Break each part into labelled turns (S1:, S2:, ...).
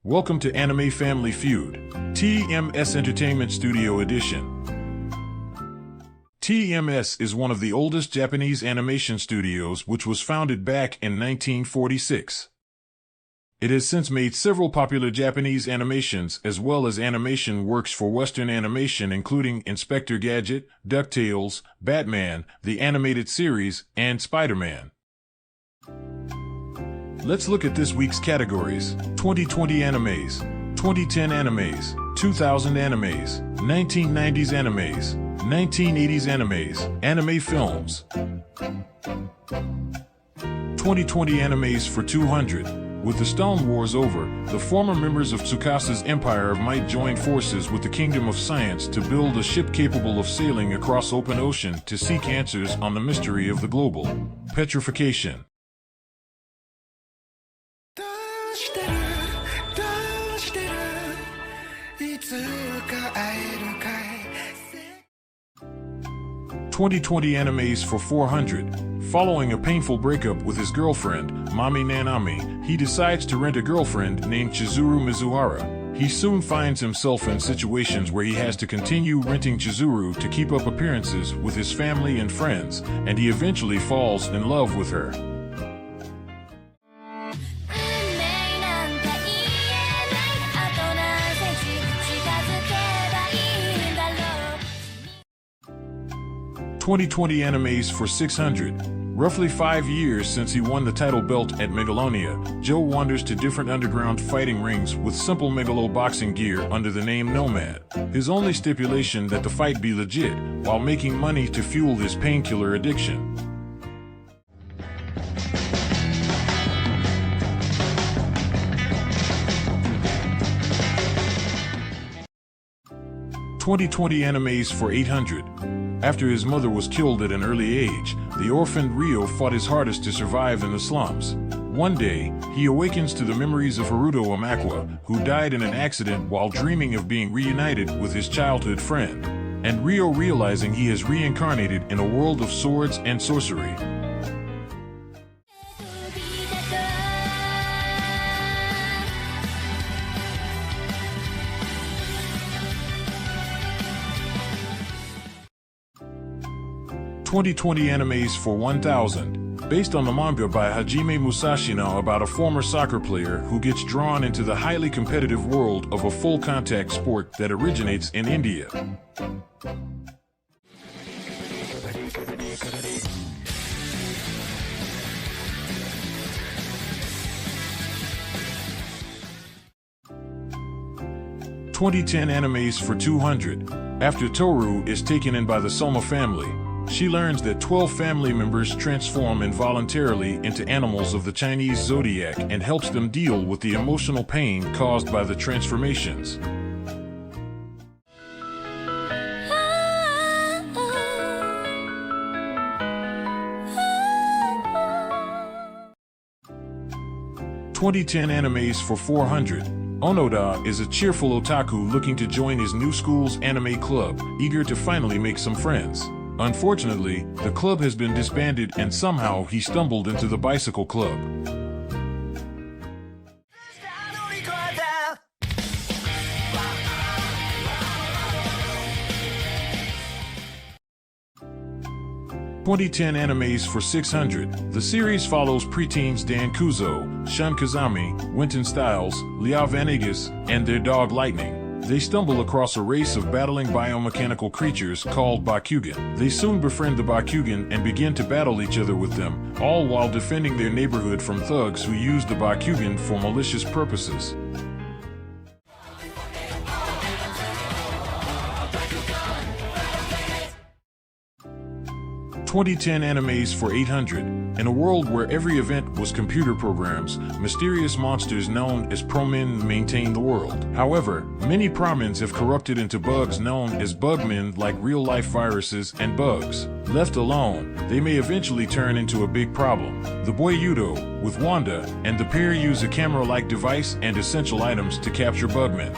S1: Welcome to Anime Family Feud, TMS Entertainment Studio Edition. TMS is one of the oldest Japanese animation studios, which was founded back in 1946. It has since made several popular Japanese animations as well as animation works for Western animation, including Inspector Gadget, DuckTales, Batman, the Animated Series, and Spider-Man. Let's look at this week's categories: 2020 animes, 2010 animes, 2000 animes, 1990s animes, 1980s animes, anime films. 2020 animes for 200. With the Stone Wars over, the former members of Tsukasa's Empire of Might joined forces with the Kingdom of Science to build a ship capable of sailing across open ocean to seek answers on the mystery of the global petrification. 2020 animes for 400. Following a painful breakup with his girlfriend, Mami Nanami, he decides to rent a girlfriend named Chizuru Mizuhara. He soon finds himself in situations where he has to continue renting Chizuru to keep up appearances with his family and friends, and he eventually falls in love with her. 2020 animes for 600. Roughly 5 years since he won the title belt at Megalonia, Joe wanders to different underground fighting rings with simple Megalo boxing gear under the name Nomad. His only stipulation that the fight be legit, while making money to fuel his painkiller addiction. 2020 animes for 800. After his mother was killed at an early age, the orphaned Ryo fought his hardest to survive in the slums. One day, he awakens to the memories of Haruto Amakwa, who died in an accident while dreaming of being reunited with his childhood friend. And Ryo, realizing he has reincarnated in a world of swords and sorcery. 2020 animes for 1000. Based on the manga by Hajime Musashino about a former soccer player who gets drawn into the highly competitive world of a full-contact sport that originates in India. 2010 animes for 200. After Toru is taken in by the Soma family, she learns that 12 family members transform involuntarily into animals of the Chinese zodiac and helps them deal with the emotional pain caused by the transformations. 2010 animes for 400. Onoda is a cheerful otaku looking to join his new school's anime club, eager to finally make some friends. Unfortunately, the club has been disbanded and somehow he stumbled into the bicycle club. 2010 animes for 600. The series follows preteens Dan Kuzo, Shun Kazami, Wynton Styles, Liao Vanegas, and their dog Lightning. They stumble across a race of battling biomechanical creatures called Bakugan. They soon befriend the Bakugan and begin to battle each other with them, all while defending their neighborhood from thugs who use the Bakugan for malicious purposes. 2010 animes for 800. In a world where every event was computer programs, mysterious monsters known as Promen maintain the world. However, many Promens have corrupted into bugs known as Bugmen, like real-life viruses and bugs. Left alone, they may eventually turn into a big problem. The boy Yudo, with Wanda, and the pair use a camera-like device and essential items to capture Bugmen.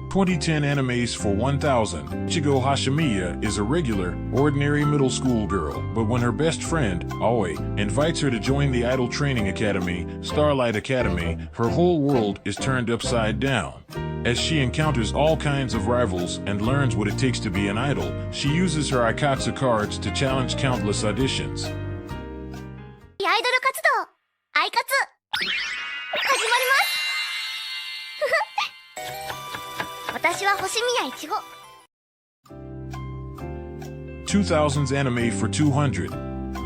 S1: 2010 Animes for 1000. Ichigo Hashimiya is a regular, ordinary middle school girl, but when her best friend, Aoi, invites her to join the idol training academy, Starlight Academy, her whole world is turned upside down. As she encounters all kinds of rivals and learns what it takes to be an idol, she uses her Aikatsu cards to challenge countless auditions.
S2: アイドル活動、アイカツ、始まります。私は星宮いちご。
S1: 2000s Anime for 200.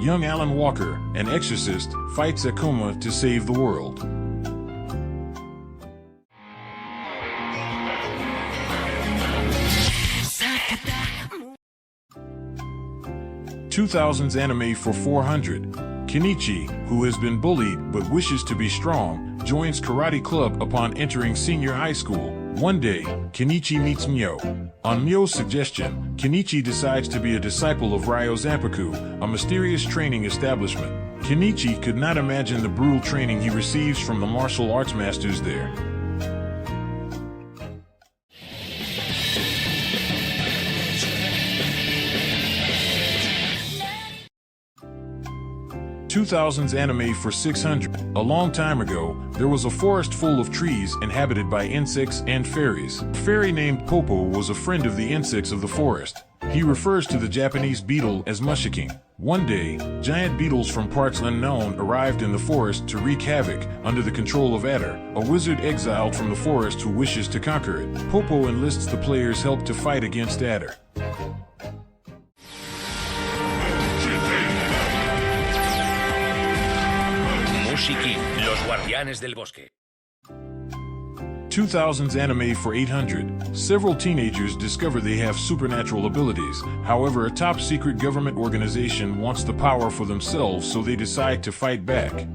S1: Young Alan Walker, an exorcist, fights Akuma to save the world. 2000s Anime for 400. Kenichi, who has been bullied but wishes to be strong, joins karate club upon entering senior high school. One day, Kenichi meets Myo. On Myo's suggestion, Kenichi decides to be a disciple of Ryo Zanpaku, a mysterious training establishment. Kenichi could not imagine the brutal training he receives from the martial arts masters there. 2000s Anime for 600. A long time ago, there was a forest full of trees inhabited by insects and fairies. A fairy named Popo was a friend of the insects of the forest. He refers to the Japanese beetle as Mushiking. One day, giant beetles from parts unknown arrived in the forest to wreak havoc under the control of Adder, a wizard exiled from the forest who wishes to conquer it. Popo enlists the players' help to fight against Adder.
S3: Mushiking, los guardianes del bosque.
S1: 2000s Anime for 800. Several teenagers discover they have supernatural abilities. However, a top-secret government organization wants the power for themselves, so they decide to fight back.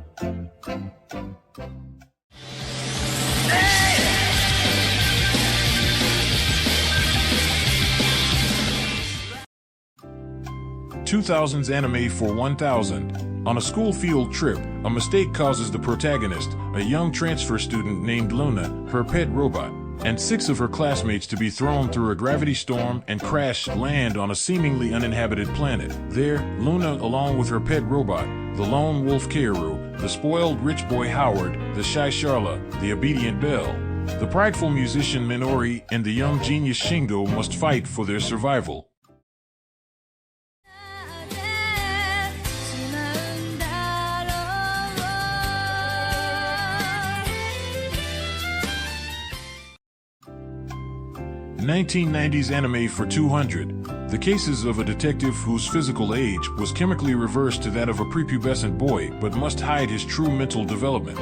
S1: 2000s Anime for 1000. On a school field trip, a mistake causes the protagonist, a young transfer student named Luna, her pet robot, and 6 of her classmates to be thrown through a gravity storm and land on a seemingly uninhabited planet. There, Luna, along with her pet robot, the lone wolf Kaoru, the spoiled rich boy Howard, the shy Charla, the obedient Belle, the prideful musician Minori, and the young genius Shingo must fight for their survival. 1990s Anime for 200. The cases of a detective whose physical age was chemically reversed to that of a prepubescent boy but must hide his true mental development.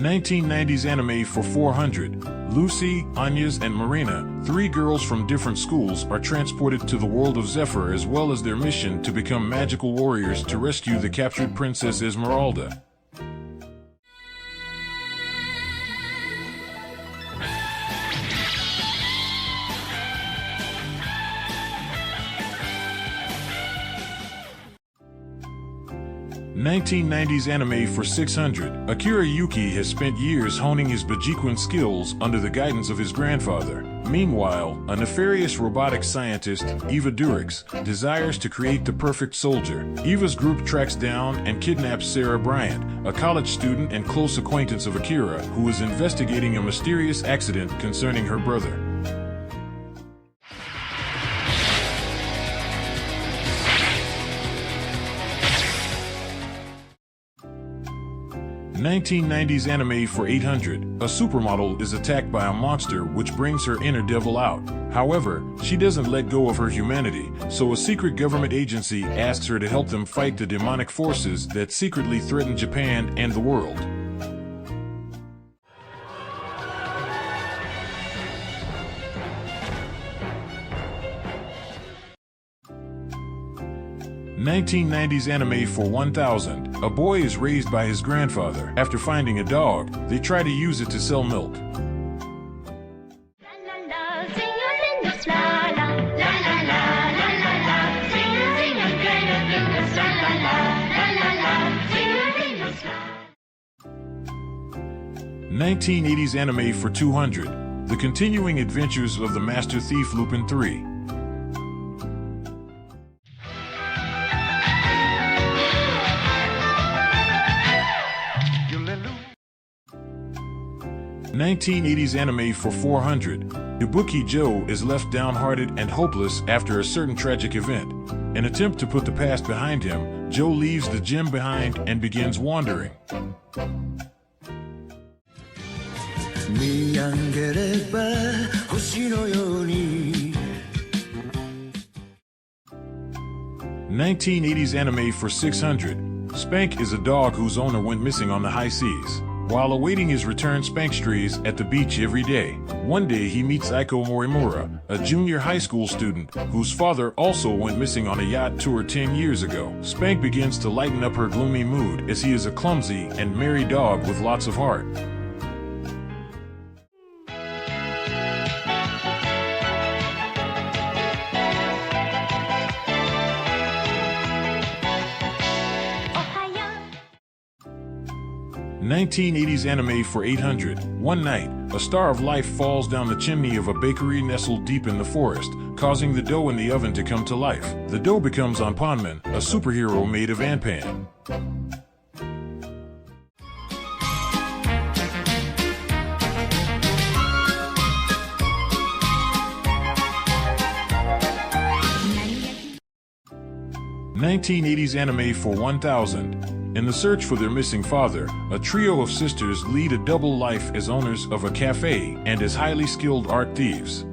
S1: 1990s Anime for 400. Lucy, Anyas, and Marina, 3 girls from different schools, are transported to the world of Zephyr as well as their mission to become magical warriors to rescue the captured Princess Esmeralda. 1990s Anime for 600. Akira Yuki has spent years honing his Bajiquan skills under the guidance of his grandfather. Meanwhile, a nefarious robotic scientist, Eva Durix, desires to create the perfect soldier. Eva's group tracks down and kidnaps Sarah Bryant, a college student and close acquaintance of Akira, who is investigating a mysterious accident concerning her brother. 1990s Anime for 800. A supermodel is attacked by a monster which brings her inner devil out. However, she doesn't let go of her humanity, so a secret government agency asks her to help them fight the demonic forces that secretly threaten Japan and the world. 1990s Anime for 1000. A boy is raised by his grandfather. After finding a dog, they try to use it to sell milk. 1980s anime for 200. The continuing adventures of the master thief Lupin III. 1980s anime for 400. Ibuki Joe is left downhearted and hopeless after a certain tragic event. An attempt to put the past behind him, Joe leaves the gym behind and begins wandering.
S4: 見上げれば星のように
S1: 1980s anime for 600. Spank is a dog whose owner went missing on the high seas. While awaiting his return, Spank strays at the beach every day. One day he meets Aiko Morimura, a junior high school student, whose father also went missing on a yacht tour 10 years ago. Spank begins to lighten up her gloomy mood as he is a clumsy and merry dog with lots of heart. '80s anime for 800. One night, a star of life falls down the chimney of a bakery nestled deep in the forest, causing the dough in the oven to come to life. The dough becomes Anpanman, a superhero made of Anpan. '80s anime for 1000. In the search for their missing father, a trio of sisters lead a double life as owners of a cafe and as highly skilled art thieves.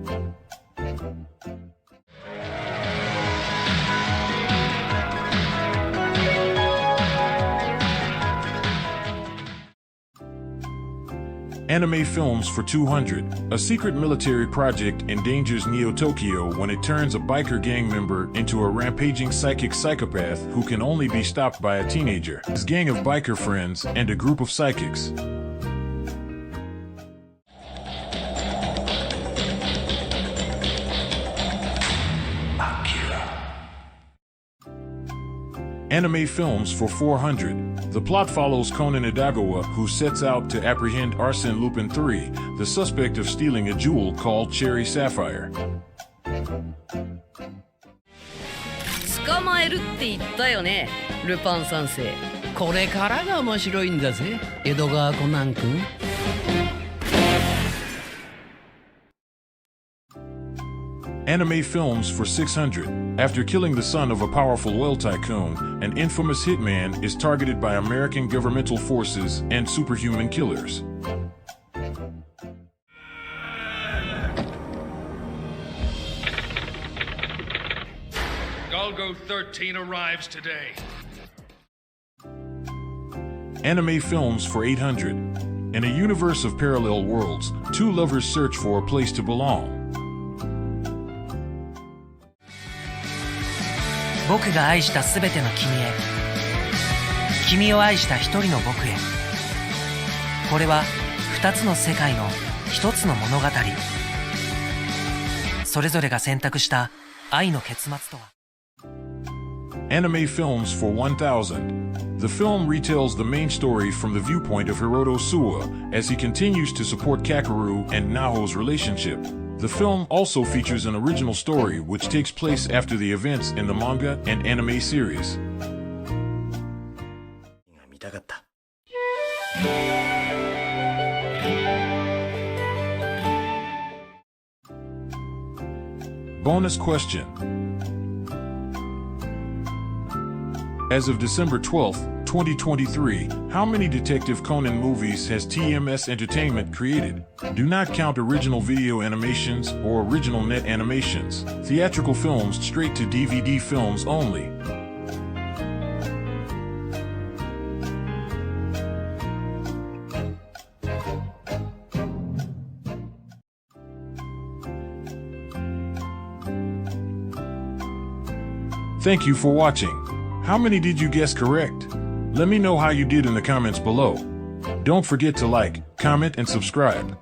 S1: Anime films for 200. A secret military project endangers Neo-Tokyo when it turns a biker gang member into a rampaging psychic psychopath who can only be stopped by a teenager, his gang of biker friends, and a group of psychics. Anime films for 400. The plot follows Conan Edogawa, who sets out to apprehend Arsène Lupin III, the suspect of stealing a jewel called Cherry Sapphire.
S5: 捕まえるって言ったよね、ルパン三世。これからが面白いんだぜ、江戸川コナン君。
S1: Anime films for 600. After killing the son of a powerful oil tycoon, an infamous hitman is targeted by American governmental forces and superhuman killers.
S3: Golgo 13 arrives today.
S1: Anime films for 800. In a universe of parallel worlds, two lovers search for a place to belong.
S6: 僕が愛したすべての君へ、君を愛した一人の僕へ。これは二つの世界の一つの物語。それぞれが選択した愛の結末とは。
S1: Anime films for 1000. The film retells the main story from the viewpoint of Hiroto Suwa as he continues to support Kakeru and Naho's relationship. The film also features an original story which takes place after the events in the manga and anime series. Bonus question. As of December 12th, 2023, how many Detective Conan movies has TMS Entertainment created? Do not count original video animations or original net animations. Theatrical films straight to DVD films only. Thank you for watching. How many did you guess correct? Let me know how you did in the comments below. Don't forget to like, comment, and subscribe.